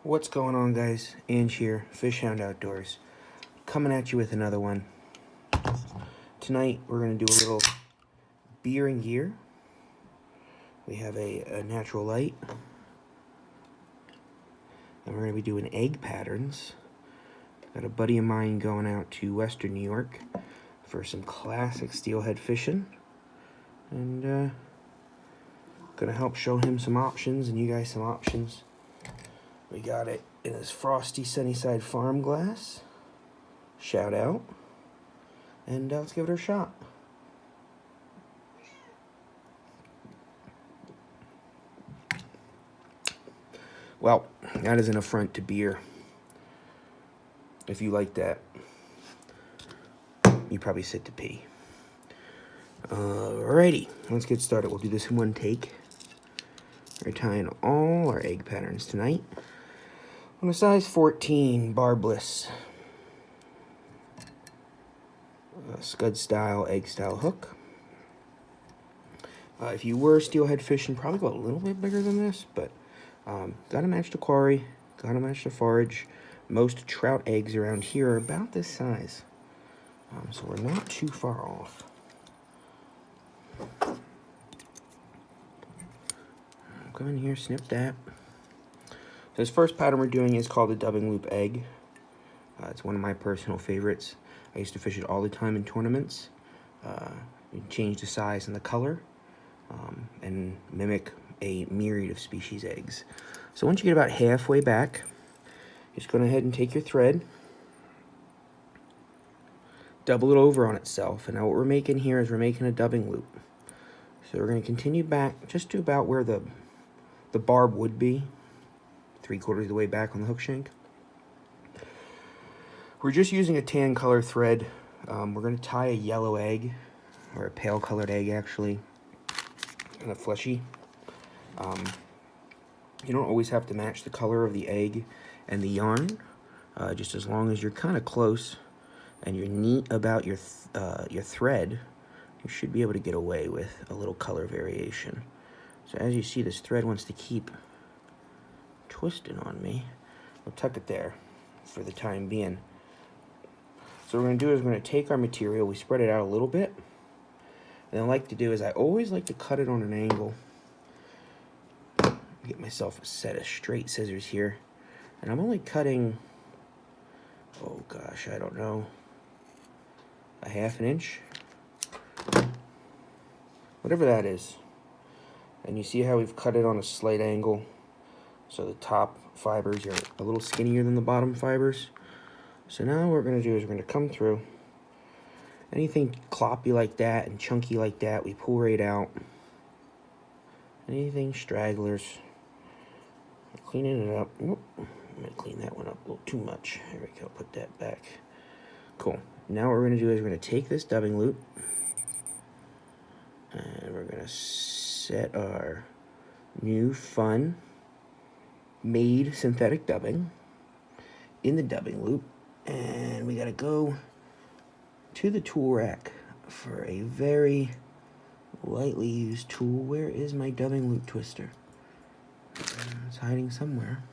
What's going on, guys? Ange here, Fish Hound Outdoors, coming at you with another one. Tonight we're going to do a little beer and gear. We have a natural light, and we're going to be doing egg patterns. Got a buddy of mine going out to Western New York for some classic steelhead fishing, and going to help show him some options and you guys some options. We got it in his frosty Sunnyside Farm glass. Shout out. And let's give it a shot. Well, that is an affront to beer. If you like that, you probably sit to pee. Alrighty, let's get started. We'll do this in one take. We're tying all our egg patterns tonight on a size 14 barbless scud style, egg style hook. If you were steelhead fishing, probably go a little bit bigger than this, but gotta match the quarry, gotta match the forage. Most trout eggs around here are about this size, so we're not too far off. Come in here, snip that. So this first pattern we're doing is called a dubbing loop egg. It's one of my personal favorites. I used to fish it all the time in tournaments. You change the size and the color, and mimic a myriad of species eggs. So once you get about halfway back, just go ahead and take your thread, double it over on itself, and now what we're making here is we're making a dubbing loop. So we're going to continue back just to about where the barb would be, 3/4 of the way back on the hook shank. We're just using a tan color thread. We're going to tie a yellow egg, or a pale colored egg actually, kind of fleshy. You don't always have to match the color of the egg and the yarn, just as long as you're kind of close and you're neat about your thread, you should be able to get away with a little color variation. So as you see, this thread wants to keep twisting on me. We'll tuck it there for the time being. So what we're going to do is we're going to take our material, we spread it out a little bit, and I like to do is I always like to cut it on an angle. Get myself a set of straight scissors here, and I'm only cutting, oh gosh, I don't know, a 1/2 inch, whatever that is. And you see how we've cut it on a slight angle, so the top fibers are a little skinnier than the bottom fibers. So now what we're going to do is we're going to come through. Anything cloppy like that and chunky like that, we pull right out. Anything stragglers, cleaning it up. Whoop. I'm going to clean that one up a little too much. There we go, put that back. Cool. Now what we're going to do is we're going to take this dubbing loop, and we're going to set our new fun made synthetic dubbing in the dubbing loop, and we got to go to the tool rack for a very lightly used tool. Where is my dubbing loop twister? It's hiding somewhere.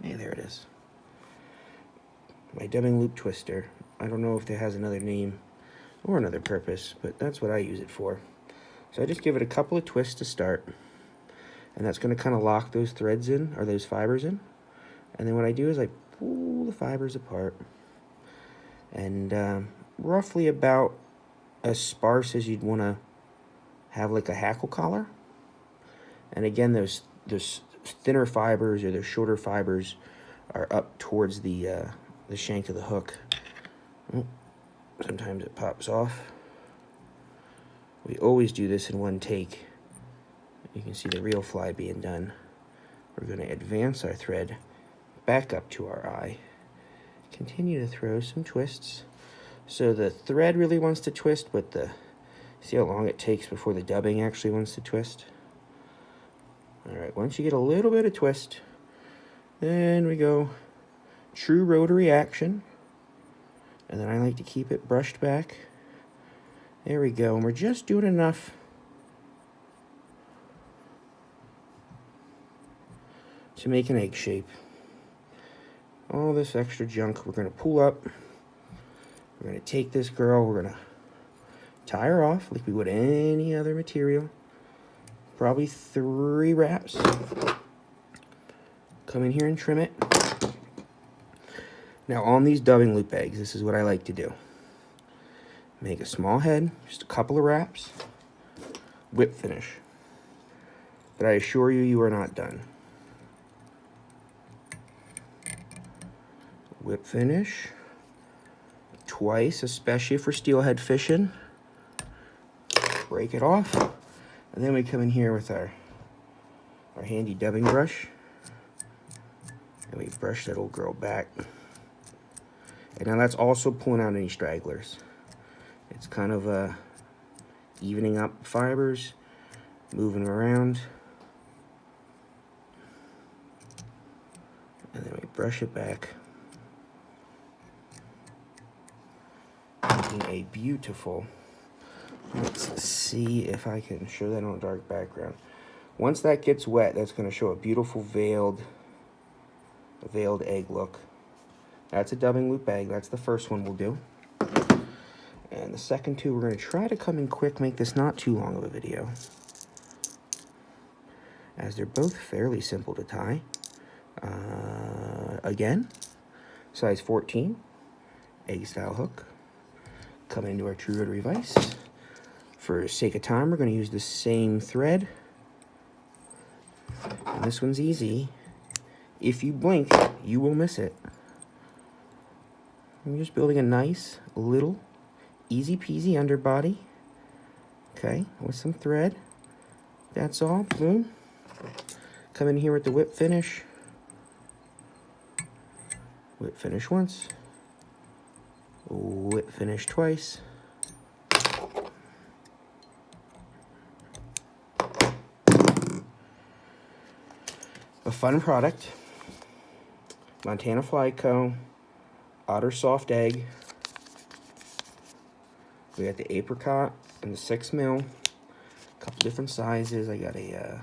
Hey, there it is. My dubbing loop twister. I don't know if it has another name or another purpose, but that's what I use it for. So I just give it a couple of twists to start, and that's going to kind of lock those threads in, or those fibers in. And then what I do is I pull the fibers apart, and roughly about as sparse as you'd want to have like a hackle collar. And again, those thinner fibers or those shorter fibers are up towards the shank of the hook. Oh, sometimes it pops off. We always do this in one take. You can see the reel fly being done. We're going to advance our thread back up to our eye. Continue to throw some twists. So the thread really wants to twist, but see how long it takes before the dubbing actually wants to twist? Alright, once you get a little bit of twist, then we go true rotary action. And then I like to keep it brushed back. There we go, and we're just doing enough to make an egg shape. All this extra junk we're going to pull up. We're going to take this girl, we're going to tie her off like we would any other material. Probably 3 wraps. Come in here and trim it. Now on these dubbing loop eggs, this is what I like to do. Make a small head, just a couple of wraps, whip finish. But I assure you, you are not done. Whip finish twice, especially for steelhead fishing. Break it off, and then we come in here with our handy dubbing brush, and we brush that old girl back. And now that's also pulling out any stragglers. It's kind of evening up fibers, moving around. And then we brush it back. Making a beautiful, let's see if I can show that on a dark background. Once that gets wet, that's going to show a beautiful veiled egg look. That's a dubbing loop egg. That's the first one we'll do. And the second two, we're going to try to come in quick, make this not too long of a video, as they're both fairly simple to tie. Again, size 14, egg style hook. Come into our true rotary vise. For sake of time, we're going to use the same thread. And this one's easy. If you blink, you will miss it. I'm just building a nice, little, easy peasy underbody. Okay, with some thread. That's all. Boom. Come in here with the whip finish. Whip finish once. Whip finish twice. A fun product. Montana Fly Co. Otter Soft Egg. We got the apricot and the 6 mil. A couple different sizes. I got a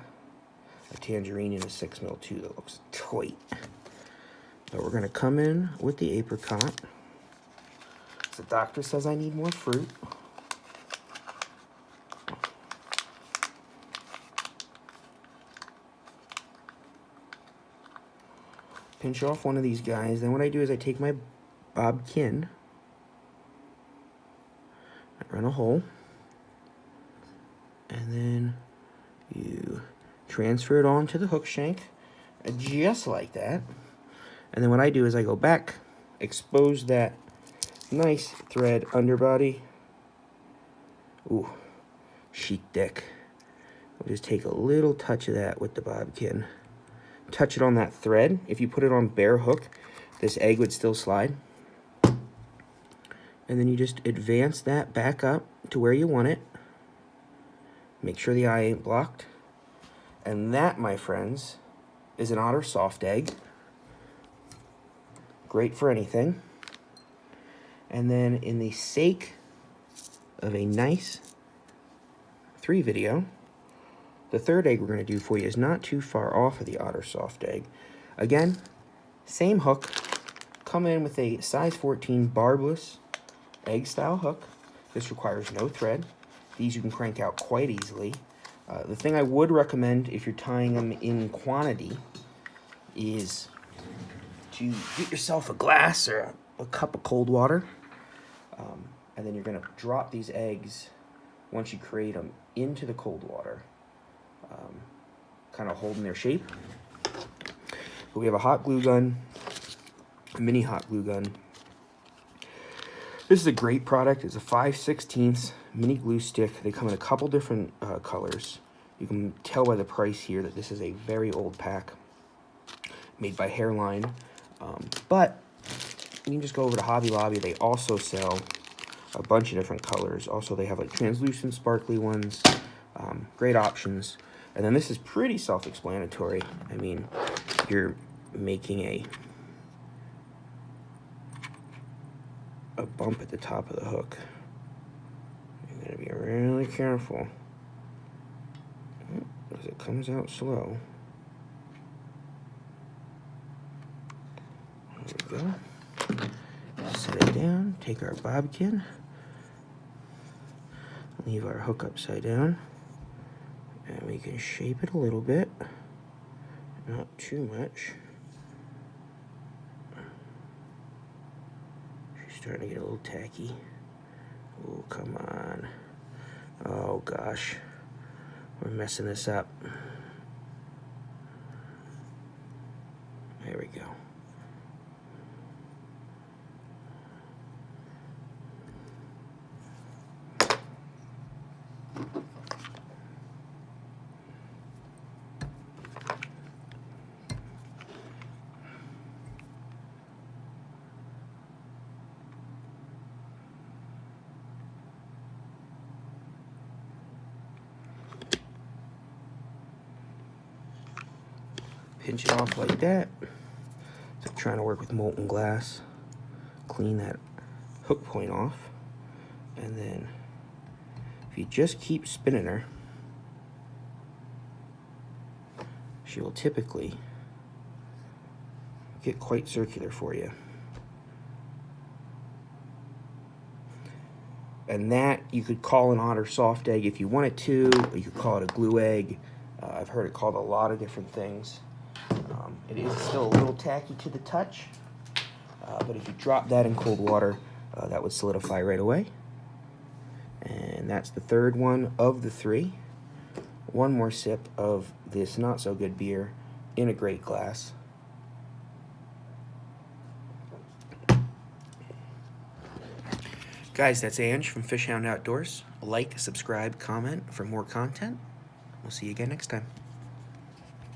tangerine in a 6 mil too that looks tight. But we're gonna come in with the apricot. The doctor says I need more fruit. Pinch off one of these guys. Then what I do is I take my bobkin, I run a hole, and then you transfer it onto the hook shank, just like that. And then what I do is I go back, expose that nice thread underbody. Ooh, sheet deck. We'll just take a little touch of that with the bobkin. Touch it on that thread. If you put it on bare hook, this egg would still slide. And then you just advance that back up to where you want it. Make sure the eye ain't blocked. And that, my friends, is an otter soft egg. Great for anything. And then in the sake of a nice 3 video, the third egg we're going to do for you is not too far off of the otter soft egg. Again, same hook. Come in with a size 14 barbless egg style hook. This requires no thread. These you can crank out quite easily. The thing I would recommend if you're tying them in quantity is to get yourself a glass or a cup of cold water. And then you're going to drop these eggs, once you create them, into the cold water, kind of holding their shape. But we have a hot glue gun, a mini hot glue gun. This is a great product. It's a 5/16 mini glue stick. They come in a couple different colors. You can tell by the price here that this is a very old pack, made by Hairline. But you can just go over to Hobby Lobby. They also sell a bunch of different colors. Also, they have like translucent, sparkly ones. Great options. And then this is pretty self-explanatory. I mean, you're making a bump at the top of the hook. You're going to be really careful because it comes out slow. we go. Set it down, take our bodkin, leave our hook upside down, and we can shape it a little bit, not too much. She's starting to get a little tacky. Oh, come on. Oh gosh, we're messing this up. There we go. Pinch it off like that. It's like trying to work with molten glass. Clean that hook point off. And then if you just keep spinning her, she will typically get quite circular for you. And that you could call an otter soft egg if you wanted to, or you could call it a glue egg. I've heard it called a lot of different things. It is still a little tacky to the touch, but if you drop that in cold water, that would solidify right away. And that's the third one of the three. One more sip of this not so good beer in a great glass. Guys, that's Ange from Fish Hound Outdoors. Like, subscribe, comment for more content. We'll see you again next time.